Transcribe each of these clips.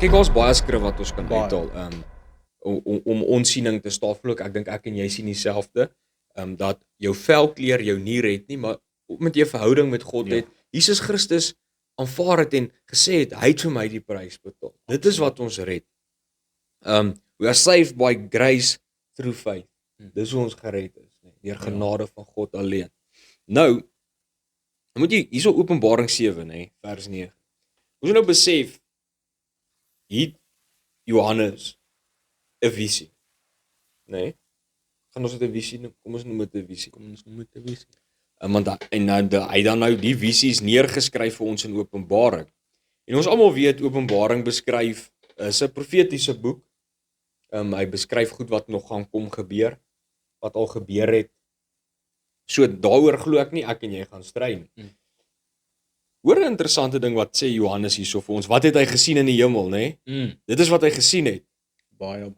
Kyk, daar's baie skrif wat ons kan Baie. uithaal, om ons siening te staafvloek. Ek dink ek en jy sien dieselfde, dat jou velkleur jou nie red nie, maar met jou verhouding met God het, Jesus Christus aanvaar het en gesê het, hy het vir my die prys betaal. Dit is wat ons red. We are saved by grace through faith. Dis hoe ons gered is, deur genade van God alleen. Nou, moet jy, hierso Openbaring 7, vers 9. Moet jy nou besef, hier Johannes 'n visie, gaan ons dit 'n visie noem? Kom ons noem dit 'n visie. Want hy dan nou die visies neergeskryf vir ons in Openbaring. En ons almal weet Openbaring beskryf is 'n profetiese boek. Hy beskryf goed wat nog gaan kom gebeur, wat al gebeur het. So daaroor glo ek nie ek en jy gaan stry nie. Hoor 'n interessante ding wat sê Johannes hierso vir ons. Wat het hy gesien in die hemel, Dit is wat hy gesien het. Baie.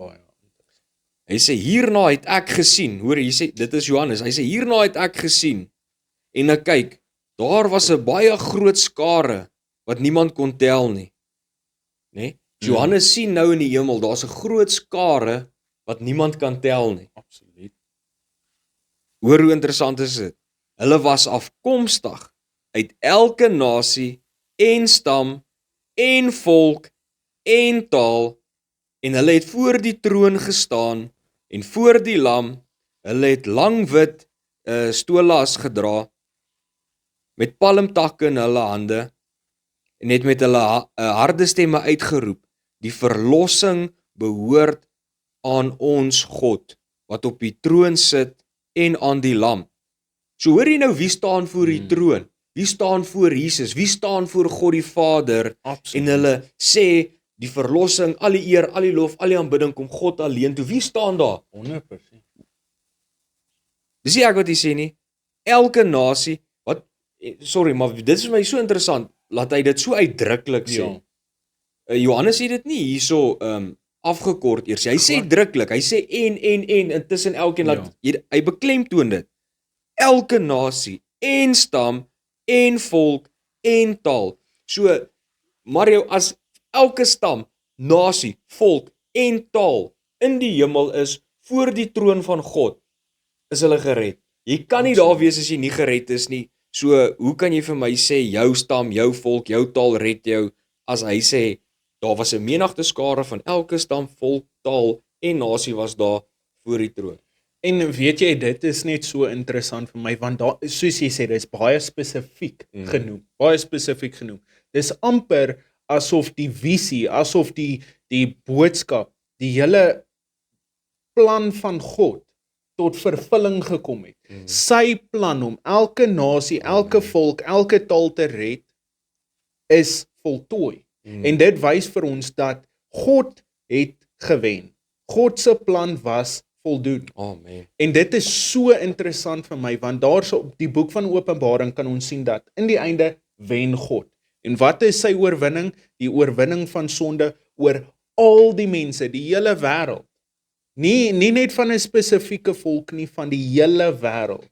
Hy sê hierna het ek gesien. Hoor, hy sê dit is Johannes. Hy sê hierna het ek gesien. En ek kyk, daar was 'n baie groot skare wat niemand kon tel nie. Johannes sien nou in die hemel, daar's 'n groot skare wat niemand kan tel nie. Absoluut. Hoor hoe interessant is dit. Hulle was afkomstig uit elke nasie en stam en volk en taal, en hulle het voor die troon gestaan en voor die lam. Hulle het lang wit stolas gedra met palmtakke in hulle hande en het met hulle harde stemme uitgeroep: die verlossing behoort aan ons God wat op die troon sit en aan die lam. So hoor jy nou, wie staan voor die troon? Wie staan voor Jesus? Wie staan voor God die Vader? Absoluut. En hulle sê, die verlossing, al die eer, al die lof, al die aanbidding kom God alleen toe. Wie staan daar? 100%. Dis nie ek wat hy sê nie. Elke nasie, maar dit is vir my so interessant, laat hy dit so uitdruklik sê. Johannes sê dit nie hierso afgekort eers. Hy sê druklik, hy sê en tussen elkeen, hy beklemtoon dit. Elke nasie, en stam, en volk, en taal. So, Mario, as elke stam, nasie, volk, en taal in die hemel is, voor die troon van God, is hulle gered. Jy kan nie daar wees as jy nie gered is nie. So, hoe kan jy vir my sê, jou stam, jou volk, jou taal red jou, as hy sê, daar was 'n menigte skare van elke stam, volk, taal en nasie was daar voor die troon. En weet jy, dit is net so interessant vir my, want daar, soos jy sê, dit is baie spesifiek genoem. Baie spesifiek genoem. Dis amper asof die visie, asof die boodskap, die hele plan van God tot vervulling gekom het. Sy plan om elke nasie, elke volk, elke taal te red, is voltooi. En dit wys vir ons dat God het gewen. God se plan was voldoen. Amen. En dit is so interessant vir my, want daar so op die boek van Openbaring kan ons sien dat in die einde wen God. En wat is sy oorwinning? Die oorwinning van sonde oor al die mense, die hele wêreld. Nie net van 'n spesifieke volk nie, van die hele wêreld.